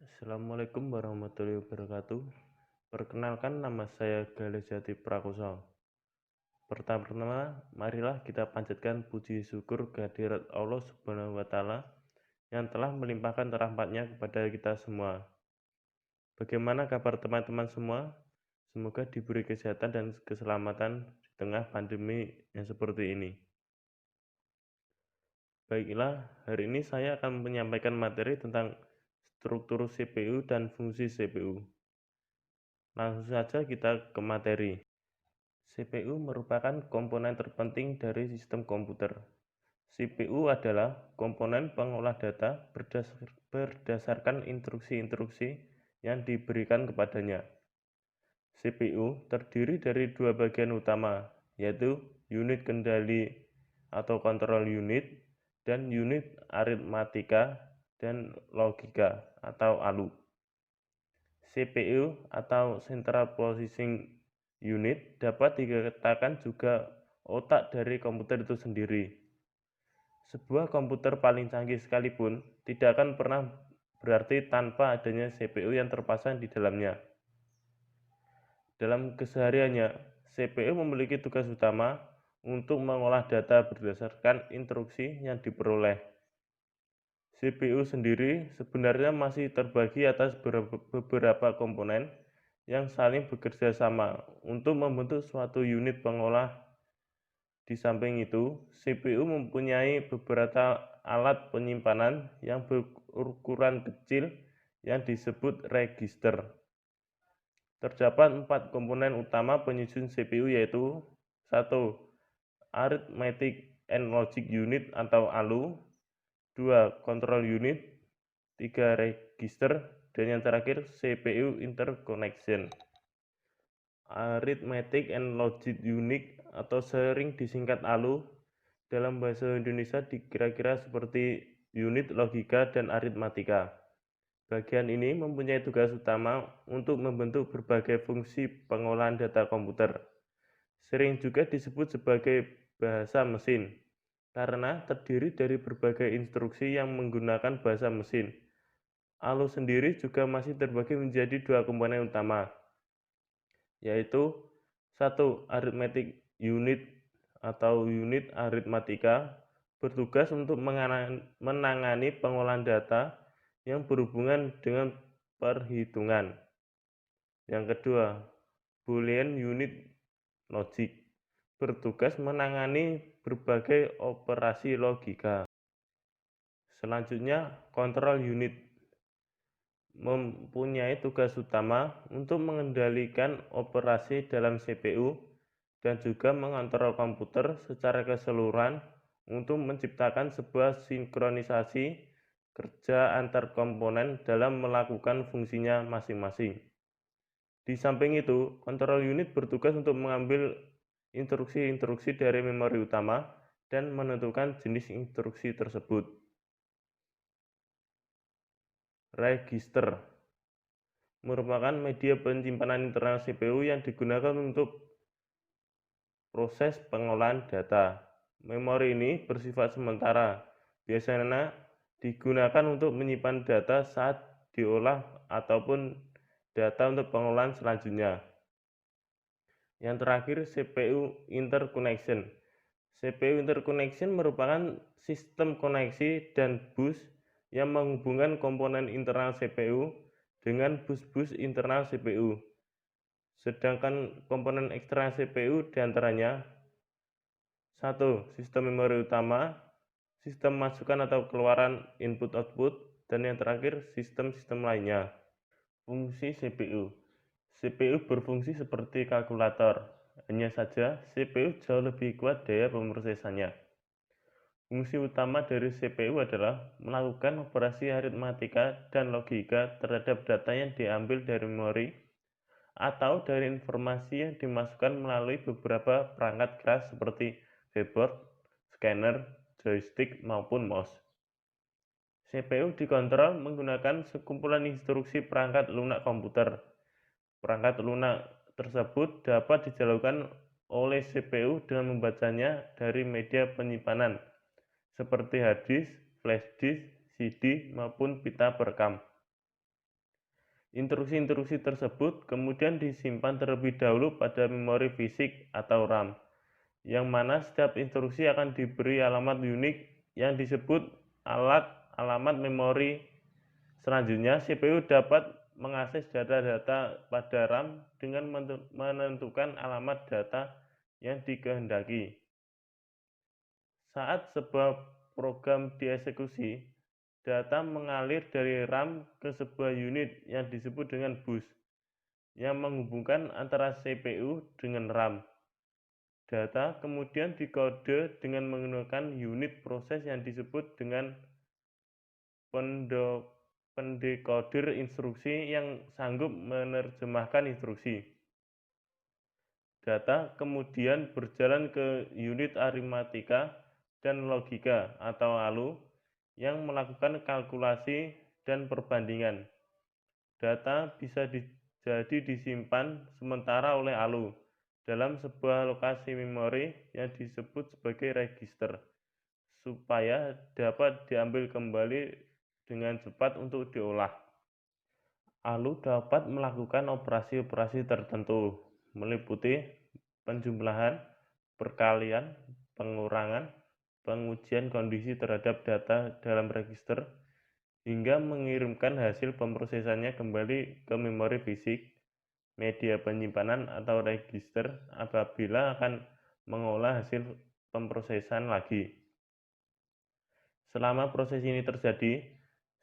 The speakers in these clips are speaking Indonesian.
Assalamualaikum warahmatullahi wabarakatuh. Perkenalkan, nama saya Galih Jati Prakoso. Pertama-tama, marilah kita panjatkan puji syukur kehadirat Allah Subhanahu wa Ta'ala yang telah melimpahkan rahmat-Nya kepada kita semua. Bagaimana kabar teman-teman semua? Semoga diberi kesehatan dan keselamatan di tengah pandemi yang seperti ini. Baiklah, hari ini saya akan menyampaikan materi tentang struktur CPU dan fungsi CPU. Langsung saja kita ke materi. CPU merupakan komponen terpenting dari sistem komputer. CPU adalah komponen pengolah data berdasarkan instruksi-instruksi yang diberikan kepadanya. CPU terdiri dari dua bagian utama, yaitu unit kendali atau control unit dan unit aritmatika dan logika atau ALU. CPU atau Central Processing Unit dapat dikatakan juga otak dari komputer itu sendiri. Sebuah komputer paling canggih sekalipun tidak akan pernah berarti tanpa adanya CPU yang terpasang di dalamnya. Dalam kesehariannya, CPU memiliki tugas utama untuk mengolah data berdasarkan instruksi yang diperoleh. CPU sendiri sebenarnya masih terbagi atas beberapa komponen yang saling bekerja sama untuk membentuk suatu unit pengolah. Di samping itu, CPU mempunyai beberapa alat penyimpanan yang berukuran kecil yang disebut register. Terdapat 4 komponen utama penyusun CPU, yaitu 1. Arithmetic and Logic Unit atau ALU, 2. Control Unit, 3. Register, dan yang terakhir CPU Interconnection. Arithmetic and Logic Unit atau sering disingkat ALU dalam bahasa Indonesia dikira-kira seperti unit logika dan aritmatika. Bagian ini mempunyai tugas utama untuk membentuk berbagai fungsi pengolahan data komputer. Sering juga disebut sebagai bahasa mesin, karena terdiri dari berbagai instruksi yang menggunakan bahasa mesin. ALU sendiri juga masih terbagi menjadi 2 komponen utama, yaitu 1. Arithmetic Unit atau unit aritmatika bertugas untuk menangani pengolahan data yang berhubungan dengan perhitungan. Yang kedua, Boolean Unit Logic bertugas menangani berbagai operasi logika. Selanjutnya, Control Unit mempunyai tugas utama untuk mengendalikan operasi dalam CPU dan juga mengontrol komputer secara keseluruhan untuk menciptakan sebuah sinkronisasi kerja antar komponen dalam melakukan fungsinya masing-masing. Di samping itu, control unit bertugas untuk mengambil instruksi-instruksi dari memori utama dan menentukan jenis instruksi tersebut. Register merupakan media penyimpanan internal CPU yang digunakan untuk proses pengolahan data. Memori ini bersifat sementara, biasanya digunakan untuk menyimpan data saat diolah ataupun data untuk pengolahan selanjutnya. Yang terakhir, CPU Interconnection. CPU Interconnection merupakan sistem koneksi dan bus yang menghubungkan komponen internal CPU dengan bus-bus internal CPU. Sedangkan komponen eksternal CPU diantaranya 1. Sistem memori utama, sistem masukan atau keluaran input-output, dan yang terakhir sistem-sistem lainnya. Fungsi CPU. CPU berfungsi seperti kalkulator, hanya saja CPU jauh lebih kuat daya pemrosesannya. Fungsi utama dari CPU adalah melakukan operasi aritmatika dan logika terhadap data yang diambil dari memori atau dari informasi yang dimasukkan melalui beberapa perangkat keras seperti keyboard, scanner, joystick, maupun mouse. CPU dikontrol menggunakan sekumpulan instruksi perangkat lunak komputer. Perangkat lunak tersebut dapat dijalankan oleh CPU dengan membacanya dari media penyimpanan seperti hard disk, flash disk, CD, maupun pita perekam. Instruksi-instruksi tersebut kemudian disimpan terlebih dahulu pada memori fisik atau RAM, yang mana setiap instruksi akan diberi alamat unik yang disebut alamat memori. Selanjutnya, CPU dapat mengakses data-data pada RAM dengan menentukan alamat data yang dikehendaki. Saat sebuah program dieksekusi, data mengalir dari RAM ke sebuah unit yang disebut dengan bus, yang menghubungkan antara CPU dengan RAM. Data kemudian dikode dengan menggunakan unit proses yang disebut dengan pendekoder instruksi yang sanggup menerjemahkan instruksi. Data kemudian berjalan ke unit aritmatika dan logika atau ALU yang melakukan kalkulasi dan perbandingan. Data bisa jadi disimpan sementara oleh ALU dalam sebuah lokasi memori yang disebut sebagai register, supaya dapat diambil kembali dengan cepat untuk diolah. ALU dapat melakukan operasi-operasi tertentu, meliputi penjumlahan, perkalian, pengurangan, pengujian kondisi terhadap data dalam register, hingga mengirimkan hasil pemrosesannya kembali ke memori fisik, media penyimpanan atau register apabila akan mengolah hasil pemrosesan lagi. Selama proses ini terjadi,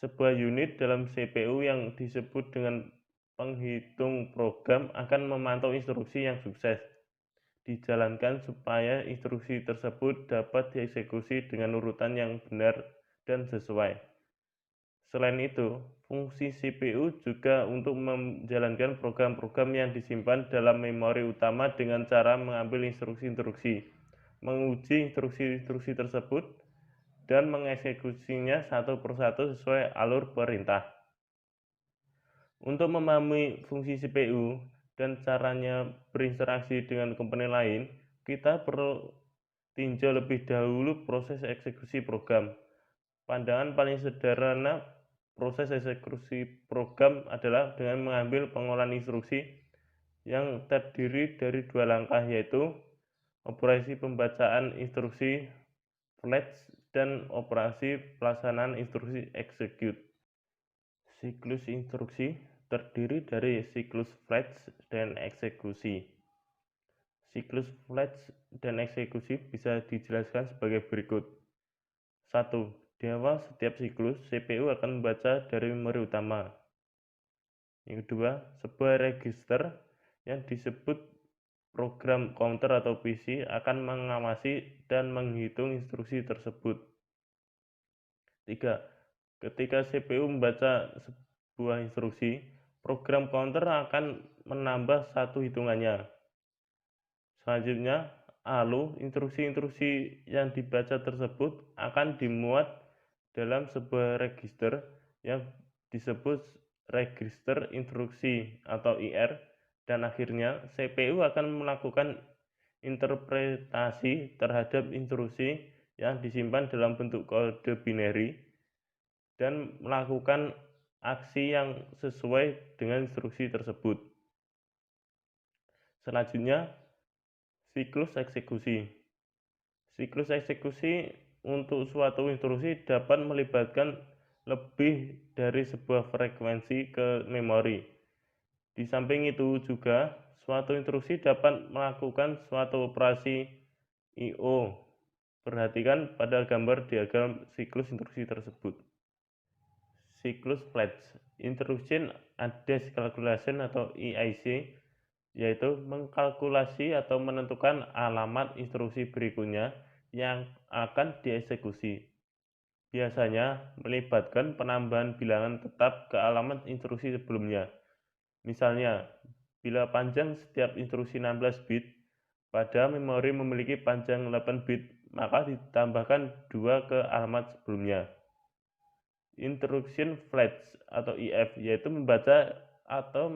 sebuah unit dalam CPU yang disebut dengan penghitung program akan memantau instruksi yang sukses dijalankan supaya instruksi tersebut dapat dieksekusi dengan urutan yang benar dan sesuai. Selain itu, fungsi CPU juga untuk menjalankan program-program yang disimpan dalam memori utama dengan cara mengambil instruksi-instruksi, menguji instruksi-instruksi tersebut, dan mengeksekusinya satu persatu sesuai alur perintah. Untuk memahami fungsi CPU dan caranya berinteraksi dengan komponen lain, kita perlu tinjau lebih dahulu proses eksekusi program. Pandangan paling sederhana proses eksekusi program adalah dengan mengambil pengolahan instruksi yang terdiri dari dua langkah, yaitu operasi pembacaan instruksi fetch dan operasi pelaksanaan instruksi execute. Siklus instruksi terdiri dari siklus fetch dan eksekusi. Siklus fetch dan eksekusi bisa dijelaskan sebagai berikut. 1. Di awal setiap siklus, CPU akan membaca dari memori utama. Yang kedua, sebuah register yang disebut program counter atau PC akan mengawasi dan menghitung instruksi tersebut. 3. Ketika CPU membaca sebuah instruksi, program counter akan menambah satu hitungannya. Selanjutnya, ALU, instruksi-instruksi yang dibaca tersebut akan dimuat dalam sebuah register yang disebut register instruksi atau IR, dan akhirnya CPU akan melakukan interpretasi terhadap instruksi yang disimpan dalam bentuk kode binary dan melakukan aksi yang sesuai dengan instruksi tersebut. Selanjutnya, siklus eksekusi. Siklus eksekusi untuk suatu instruksi dapat melibatkan lebih dari sebuah frekuensi ke memori. Di samping itu juga, suatu instruksi dapat melakukan suatu operasi I/O. Perhatikan pada gambar diagram siklus instruksi tersebut. Siklus fetch, Instruction Address Calculation atau IAC, yaitu mengkalkulasi atau menentukan alamat instruksi berikutnya yang akan dieksekusi. Biasanya melibatkan penambahan bilangan tetap ke alamat instruksi sebelumnya. Misalnya, bila panjang setiap instruksi 16 bit, pada memori memiliki panjang 8 bit, maka ditambahkan 2 ke alamat sebelumnya. Instruction fetch atau IF, yaitu membaca atau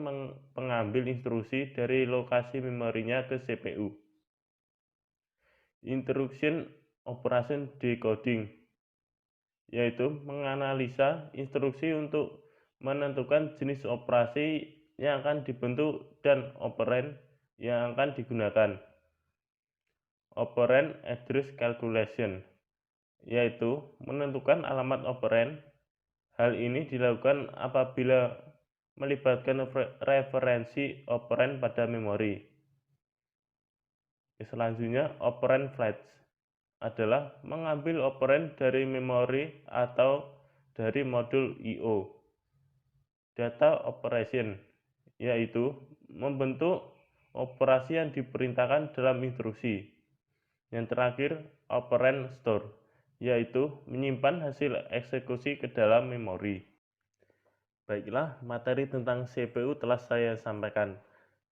mengambil instruksi dari lokasi memorinya ke CPU. Instruction operation decoding, yaitu menganalisa instruksi untuk menentukan jenis operasi yang akan dibentuk dan operand yang akan digunakan. Operand address calculation, yaitu menentukan alamat operand. Hal ini dilakukan apabila melibatkan referensi operand pada memori. Selanjutnya, operand fetch adalah mengambil operand dari memori atau dari modul I/O. Data operation, yaitu membentuk operasi yang diperintahkan dalam instruksi. Yang terakhir, operand store, yaitu menyimpan hasil eksekusi ke dalam memori. Baiklah, materi tentang CPU telah saya sampaikan.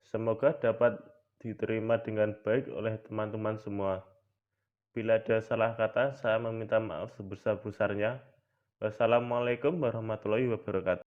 Semoga dapat diterima dengan baik oleh teman-teman semua. Bila ada salah kata, saya meminta maaf sebesar-besarnya. Wassalamualaikum warahmatullahi wabarakatuh.